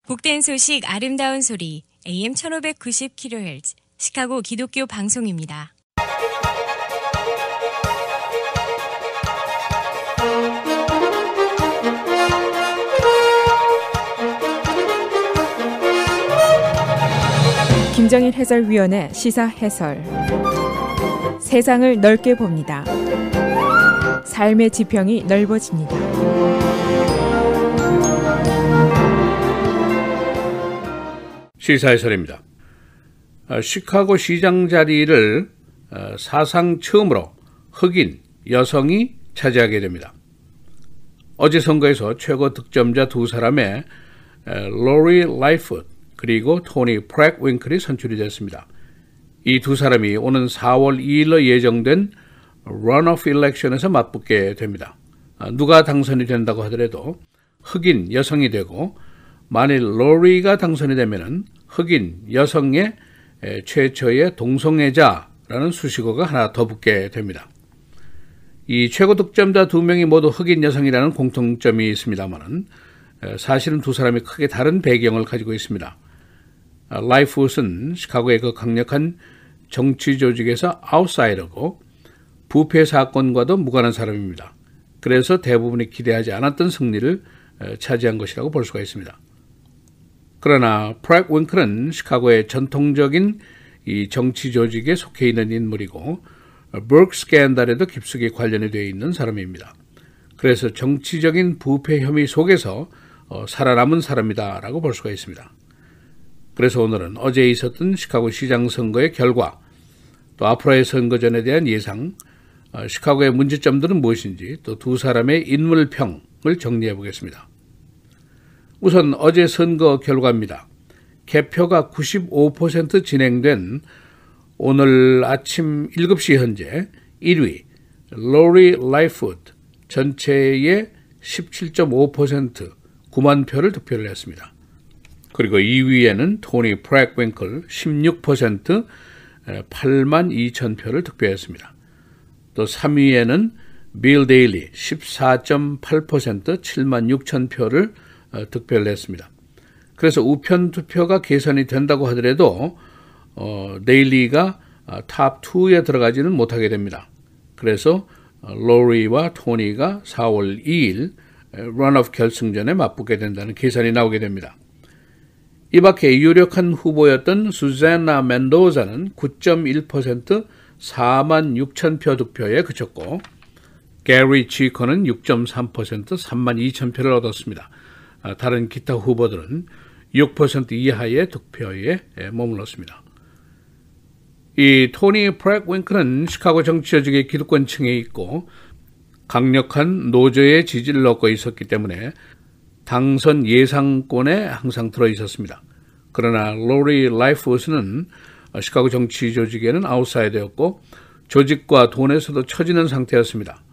복된 소식 아름다운 소리 AM 1590kHz 시카고 기독교 방송입니다. 김정일 해설위원의 시사 해설. 세상을 넓게 봅니다. 삶의 지평이 넓어집니다. 시사 해설입니다. 시카고 시장 자리를 사상 처음으로 흑인 여성이 차지하게 됩니다. 어제 선거에서 최고 득점자 두 사람의 로리 라이풋 그리고 토니 프랙윙클이 선출이 됐습니다. 이 두 사람이 오는 4월 2일로 예정된 런오프 일렉션에서 맞붙게 됩니다. 누가 당선이 된다고 하더라도 흑인 여성이 되고 만일 로리가 당선이 되면 흑인 여성의 최초의 동성애자라는 수식어가 하나 더 붙게 됩니다. 이 최고 득점자 두 명이 모두 흑인 여성이라는 공통점이 있습니다만 사실은 두 사람이 크게 다른 배경을 가지고 있습니다. 라이풋은 시카고의 그 강력한 정치 조직에서 아웃사이더고 부패 사건과도 무관한 사람입니다. 그래서 대부분이 기대하지 않았던 승리를 차지한 것이라고 볼 수가 있습니다. 그러나 프랙윙클은 시카고의 전통적인 이 정치 조직에 속해 있는 인물이고 버크 스캔들에도 깊숙이 관련이 되어 있는 사람입니다. 그래서 정치적인 부패 혐의 속에서 살아남은 사람이다라고 볼 수가 있습니다. 그래서 오늘은 어제 있었던 시카고 시장 선거의 결과, 또 앞으로의 선거전에 대한 예상, 시카고의 문제점들은 무엇인지, 또 두 사람의 인물평을 정리해 보겠습니다. 우선 어제 선거 결과입니다. 개표가 95% 진행된 오늘 아침 7시 현재 1위 로리 라이풋 전체의 17.5% 9만 표를 득표를 했습니다. 그리고 2위에는 토니 프랙윙클 16% 8만 2천 표를 득표했습니다. 또 3위에는 빌 데일리 14.8% 7만 6천 표를 득표를 했습니다. 그래서 우편 투표가 계산이 된다고 하더라도 데일리가 탑 2에 들어가지는 못하게 됩니다. 그래서 로리와 토니가 4월 2일 런오프 결승전에 맞붙게 된다는 계산이 나오게 됩니다. 이 밖에 유력한 후보였던 수잔나 멘도자는 9.1% 4만 6천 표 득표에 그쳤고 게리 치커는 6.3% 3만 2천 표를 얻었습니다. 다른 기타 후보들은 6% 이하의 득표에 머물렀습니다. 이 토니 프랙윙클은 시카고 정치 조직의 기득권층에 있고 강력한 노조의 지지를 얻고 있었기 때문에 당선 예상권에 항상 들어있었습니다. 그러나 로리 라이풋은 시카고 정치 조직에는 아웃사이더였고 조직과 돈에서도 처지는 상태였습니다.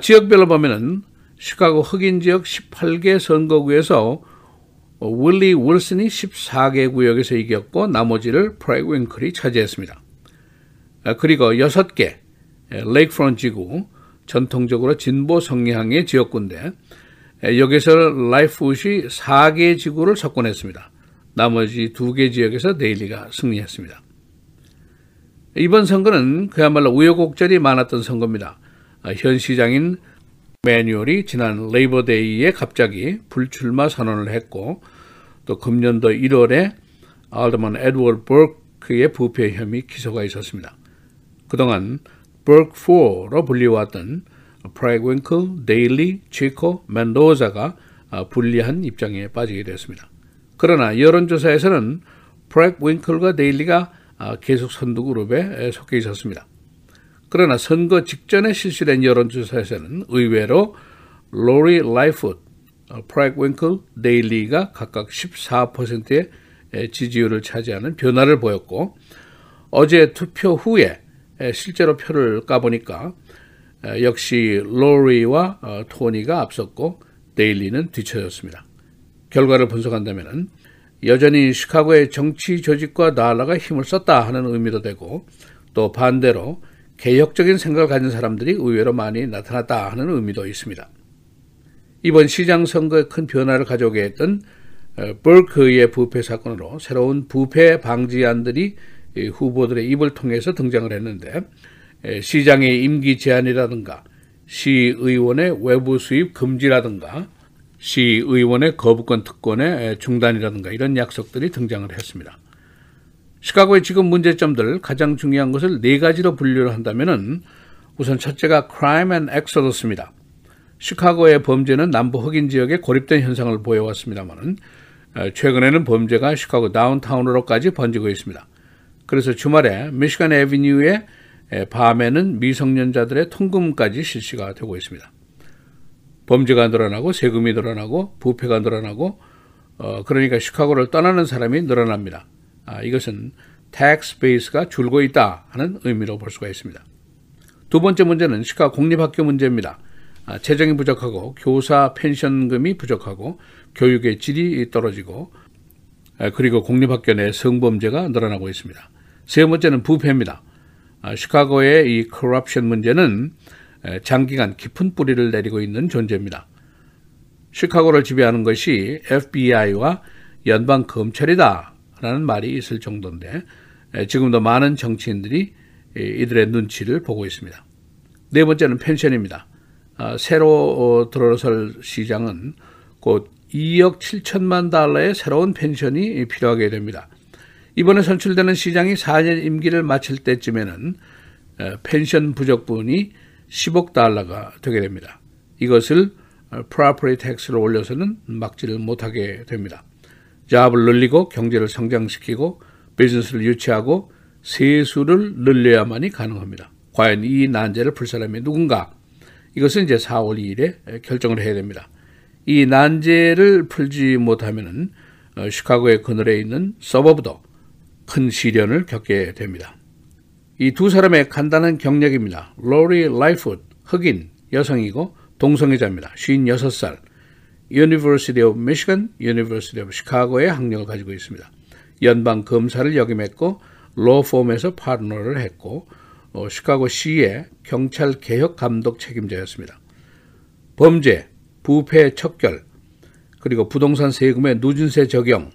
지역별로 보면은 시카고 흑인 지역 18개 선거구에서 윌리 윌슨이 14개 구역에서 이겼고 나머지를 프랙윙클이 차지했습니다. 그리고 6개 레이크프론트 지구, 전통적으로 진보 성향의 지역구인데 여기서 라이풋이 4개 지구를 석권했습니다. 나머지 2개 지역에서 데일리가 승리했습니다. 이번 선거는 그야말로 우여곡절이 많았던 선거입니다. 현 시장인 매뉴얼이 지난 레이버데이에 갑자기 불출마 선언을 했고 또 금년도 1월에 알더먼 에드워드 버크의 부패 혐의 기소가 있었습니다. 그동안 버크 4로 불리워왔던 프랙윙클, 데일리, 치코, 멘도자가 불리한 입장에 빠지게 됐습니다. 그러나 여론조사에서는 프랙윙클과 데일리가 계속 선두 그룹에 속해 있었습니다. 그러나 선거 직전에 실시된 여론조사에서는 의외로 로리 라이풋, 프랙윙클, 데일리가 각각 14%의 지지율을 차지하는 변화를 보였고 어제 투표 후에 실제로 표를 까보니까 역시 로리와 토니가 앞섰고 데일리는 뒤처졌습니다. 결과를 분석한다면 여전히 시카고의 정치 조직과 나라가 힘을 썼다 하는 의미도 되고 또 반대로 개혁적인 생각을 가진 사람들이 의외로 많이 나타났다 하는 의미도 있습니다. 이번 시장 선거에 큰 변화를 가져오게 했던 버크의 부패 사건으로 새로운 부패 방지안들이 후보들의 입을 통해서 등장을 했는데 시장의 임기 제한이라든가 시의원의 외부 수입 금지라든가 시의원의 거부권 특권의 중단이라든가 이런 약속들이 등장을 했습니다. 시카고의 지금 문제점들 가장 중요한 것을 네 가지로 분류를 한다면은 우선 첫째가 crime and exodus입니다. 시카고의 범죄는 남부 흑인 지역에 고립된 현상을 보여왔습니다만은 최근에는 범죄가 시카고 다운타운으로까지 번지고 있습니다. 그래서 주말에 미시간 애비뉴에 밤에는 미성년자들의 통금까지 실시가 되고 있습니다. 범죄가 늘어나고 세금이 늘어나고 부패가 늘어나고 그러니까 시카고를 떠나는 사람이 늘어납니다. 이것은 tax base가 줄고 있다 하는 의미로 볼 수가 있습니다. 두 번째 문제는 시카고 공립학교 문제입니다. 재정이 부족하고 교사 펜션금이 부족하고 교육의 질이 떨어지고 그리고 공립학교 내 성범죄가 늘어나고 있습니다. 세 번째는 부패입니다. 시카고의 이 corruption 문제는 장기간 깊은 뿌리를 내리고 있는 존재입니다. 시카고를 지배하는 것이 FBI와 연방 검찰이다 라는 말이 있을 정도인데 지금도 많은 정치인들이 이들의 눈치를 보고 있습니다. 네 번째는 펜션입니다. 새로 들어설 시장은 곧 2억 7천만 달러의 새로운 펜션이 필요하게 됩니다. 이번에 선출되는 시장이 4년 임기를 마칠 때쯤에는 펜션 부족분이 10억 달러가 되게 됩니다. 이것을 property tax를 올려서는 막지를 못하게 됩니다. 잡을 늘리고 경제를 성장시키고 비즈니스를 유치하고 세수를 늘려야만이 가능합니다. 과연 이 난제를 풀 사람이 누군가? 이것은 이제 4월 2일에 결정을 해야 됩니다. 이 난제를 풀지 못하면은 시카고의 그늘에 있는 서버브도 큰 시련을 겪게 됩니다. 이 두 사람의 간단한 경력입니다. 로리 라이풋, 흑인 여성이고 동성애자입니다. 56살, University of Michigan, University of Chicago의 학력을 가지고 있습니다. 연방 검사를 역임했고 로펌에서 파트너를 했고 시카고시의 경찰 개혁 감독 책임자였습니다. 범죄, 부패 척결, 그리고 부동산 세금의 누진세 적용,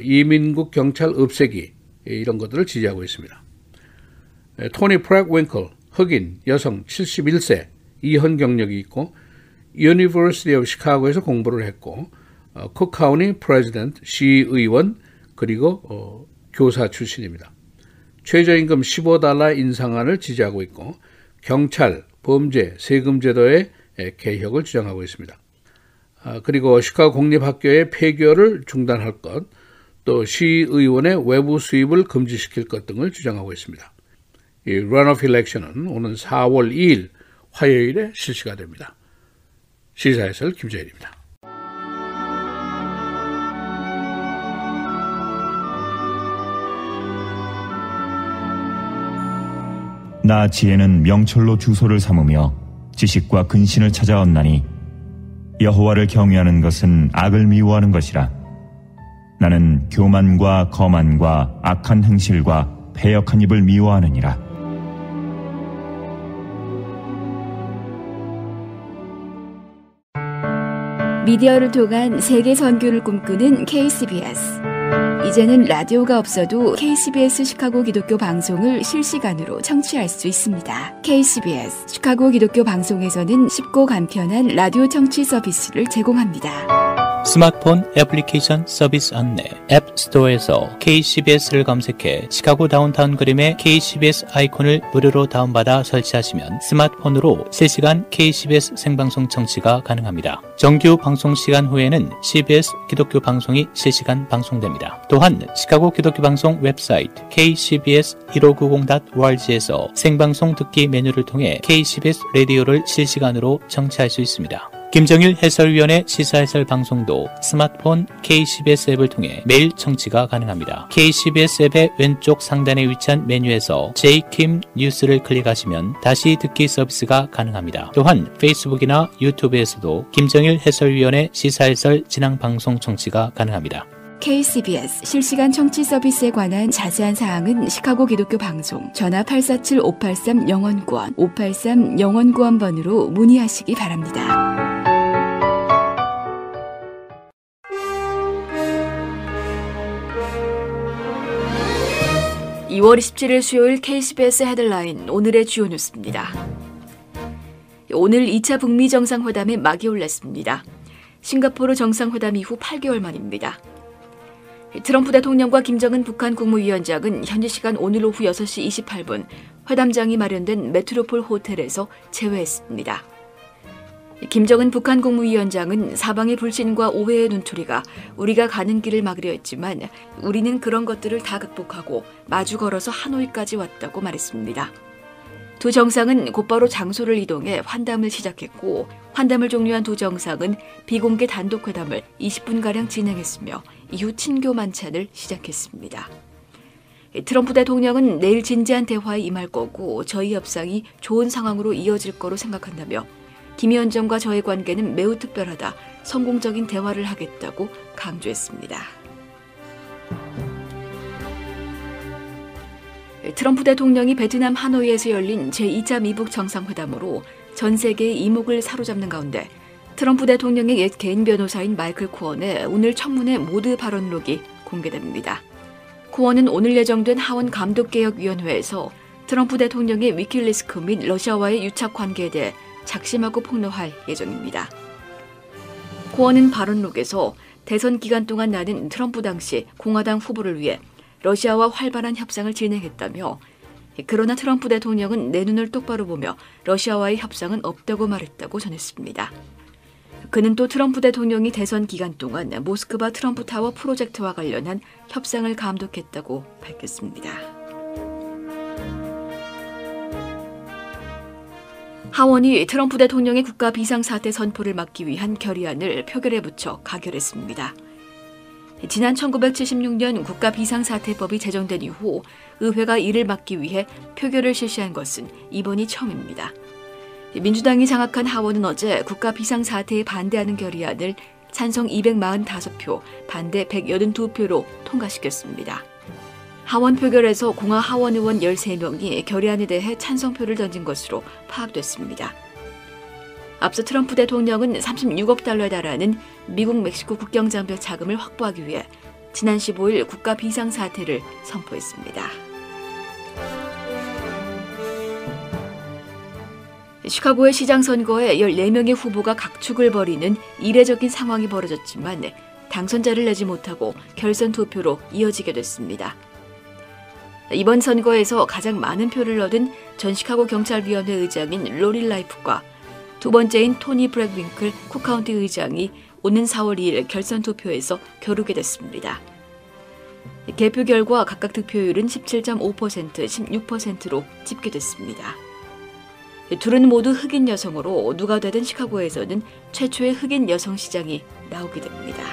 이민국 경찰 없애기 이런 것들을 지지하고 있습니다. 토니 프랙 윙클, 흑인 여성 71세, 이혼 경력이 있고 University of Chicago에서 공부를 했고 쿡 카운티 프레지던트, 시의원 그리고 교사 출신입니다. 최저임금 $15 인상안을 지지하고 있고 경찰, 범죄, 세금 제도의 개혁을 주장하고 있습니다. 그리고 시카고 공립학교의 폐교를 중단할 것, 또 시의원의 외부 수입을 금지시킬 것 등을 주장하고 있습니다. 이 runoff election은 오는 4월 2일 화요일에 실시가 됩니다. 시사해설 김재일입니다. 나 지혜는 명철로 주소를 삼으며 지식과 근신을 찾아왔나니 여호와를 경외하는 것은 악을 미워하는 것이라. 나는 교만과 거만과 악한 행실과 패역한 입을 미워하느니라. 미디어를 통한 세계 선교를 꿈꾸는 KCBS. 이제는 라디오가 없어도 KCBS 시카고 기독교 방송을 실시간으로 청취할 수 있습니다. KCBS 시카고 기독교 방송에서는 쉽고 간편한 라디오 청취 서비스를 제공합니다. 스마트폰 애플리케이션 서비스 안내 앱 스토어에서 KCBS를 검색해 시카고 다운타운 그림의 KCBS 아이콘을 무료로 다운받아 설치하시면 스마트폰으로 실시간 KCBS 생방송 청취가 가능합니다. 정규 방송 시간 후에는 CBS 기독교 방송이 실시간 방송됩니다. 또한 시카고 기독교 방송 웹사이트 kcbs1590.org에서 생방송 듣기 메뉴를 통해 KCBS 라디오를 실시간으로 청취할 수 있습니다. 김정일 해설위원의 시사해설 방송도 스마트폰 KCBS 앱을 통해 매일 청취가 가능합니다. KCBS 앱의 왼쪽 상단에 위치한 메뉴에서 J-Kim 뉴스를 클릭하시면 다시 듣기 서비스가 가능합니다. 또한 페이스북이나 유튜브에서도 김정일 해설위원의 시사해설 진행 방송 청취가 가능합니다. KCBS 실시간 청취 서비스에 관한 자세한 사항은 시카고 기독교 방송 전화 847-583-영원구원 583-영원구원번으로 문의하시기 바랍니다. 2월 27일 수요일 KCBS 헤드라인 오늘의 주요 뉴스입니다. 오늘 2차 북미 정상회담에 막이 올랐습니다. 싱가포르 정상회담 이후 8개월 만입니다. 트럼프 대통령과 김정은 북한 국무위원장은 현지 시간 오늘 오후 6시 28분 회담장이 마련된 메트로폴 호텔에서 재회했습니다. 김정은 북한 국무위원장은 사방의 불신과 오해의 눈초리가 우리가 가는 길을 막으려 했지만 우리는 그런 것들을 다 극복하고 마주 걸어서 하노이까지 왔다고 말했습니다. 두 정상은 곧바로 장소를 이동해 환담을 시작했고 환담을 종료한 두 정상은 비공개 단독 회담을 20분가량 진행했으며 이후 친교 만찬을 시작했습니다. 트럼프 대통령은 내일 진지한 대화에 임할 거고 저희 협상이 좋은 상황으로 이어질 거로 생각한다며 김 위원장과 저의 관계는 매우 특별하다, 성공적인 대화를 하겠다고 강조했습니다. 트럼프 대통령이 베트남 하노이에서 열린 제2차 미북 정상회담으로 전 세계의 이목을 사로잡는 가운데 트럼프 대통령의 옛 개인 변호사인 마이클 코언의 오늘 청문회 모두 발언록이 공개됩니다. 코언은 오늘 예정된 하원 감독개혁위원회에서 트럼프 대통령의 위킬리스크 및 러시아와의 유착 관계에 대해 작심하고 폭로할 예정입니다. 코언은 발언록에서 대선 기간 동안 나는 트럼프 당시 공화당 후보를 위해 러시아와 활발한 협상을 진행했다며 그러나 트럼프 대통령은 내 눈을 똑바로 보며 러시아와의 협상은 없다고 말했다고 전했습니다. 그는 또 트럼프 대통령이 대선 기간 동안 모스크바 트럼프 타워 프로젝트와 관련한 협상을 감독했다고 밝혔습니다. 하원이 트럼프 대통령의 국가 비상사태 선포를 막기 위한 결의안을 표결에 붙여 가결했습니다. 지난 1976년 국가 비상사태법이 제정된 이후 의회가 이를 막기 위해 표결을 실시한 것은 이번이 처음입니다. 민주당이 장악한 하원은 어제 국가 비상사태에 반대하는 결의안을 찬성 245표, 반대 182표로 통과시켰습니다. 하원 표결에서 공화 하원 의원 13명이 결의안에 대해 찬성표를 던진 것으로 파악됐습니다. 앞서 트럼프 대통령은 36억 달러에 달하는 미국 멕시코 국경장벽 자금을 확보하기 위해 지난 15일 국가 비상사태를 선포했습니다. 시카고의 시장 선거에 14명의 후보가 각축을 벌이는 이례적인 상황이 벌어졌지만 당선자를 내지 못하고 결선 투표로 이어지게 됐습니다. 이번 선거에서 가장 많은 표를 얻은 전 시카고 경찰위원회 의장인 로리 라이프과 두 번째인 토니 브렉윙클 쿡카운티 의장이 오는 4월 2일 결선 투표에서 겨루게 됐습니다. 개표 결과 각각 득표율은 17.5%, 16%로 집계됐습니다. 둘은 모두 흑인 여성으로 누가 되든 시카고에서는 최초의 흑인 여성 시장이 나오게 됩니다.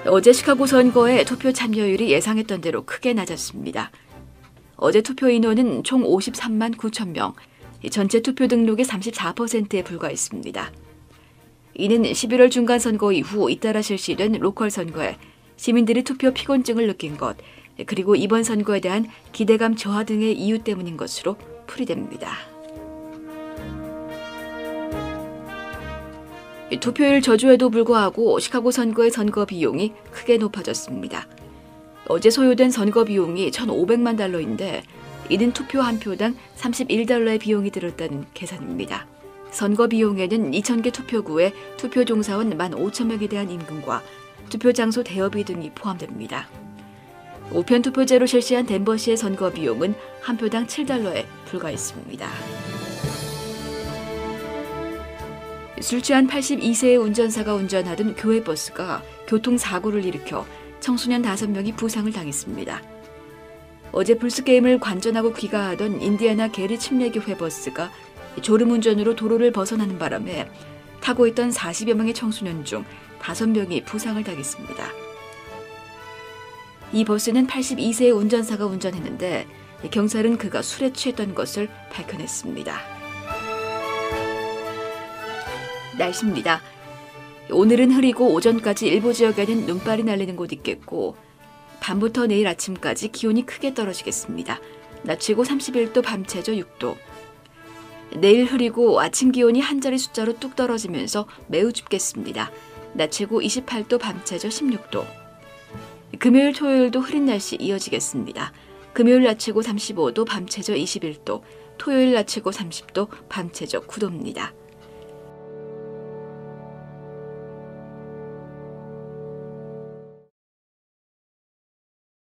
어제 시카고 선거의 투표 참여율이 예상했던 대로 크게 낮았습니다. 어제 투표 인원은 총 53만 9천 명, 전체 투표 등록의 34%에 불과했습니다. 이는 11월 중간선거 이후 잇따라 실시된 로컬 선거에 시민들이 투표 피곤증을 느낀 것, 그리고 이번 선거에 대한 기대감 저하 등의 이유 때문인 것으로 풀이됩니다. 투표율 저조에도 불구하고 시카고 선거의 선거 비용이 크게 높아졌습니다. 어제 소요된 선거 비용이 1,500만 달러인데 이는 투표 한 표당 31달러의 비용이 들었다는 계산입니다. 선거 비용에는 2,000개 투표구에 투표 종사원 15,000명에 대한 임금과 투표 장소 대여비 등이 포함됩니다. 우편 투표제로 실시한 덴버시의 선거 비용은 한 표당 7달러에 불과했습니다. 술 취한 82세의 운전사가 운전하던 교회 버스가 교통사고를 일으켜 청소년 5명이 부상을 당했습니다. 어제 불스게임을 관전하고 귀가하던 인디애나 게리 침례교회 버스가 졸음운전으로 도로를 벗어나는 바람에 타고 있던 40여 명의 청소년 중 5명이 부상을 당했습니다. 이 버스는 82세의 운전사가 운전했는데 경찰은 그가 술에 취했던 것을 밝혀냈습니다. 날씨입니다. 오늘은 흐리고 오전까지 일부 지역에는 눈발이 날리는 곳 있겠고 밤부터 내일 아침까지 기온이 크게 떨어지겠습니다. 낮 최고 31도, 밤 최저 6도. 내일 흐리고 아침 기온이 한 자리 숫자로 뚝 떨어지면서 매우 춥겠습니다. 낮 최고 28도, 밤 최저 16도. 금요일, 토요일도 흐린 날씨 이어지겠습니다. 금요일 낮 최고 35도, 밤 최저 21도, 토요일 낮 최고 30도, 밤 최저 9도입니다.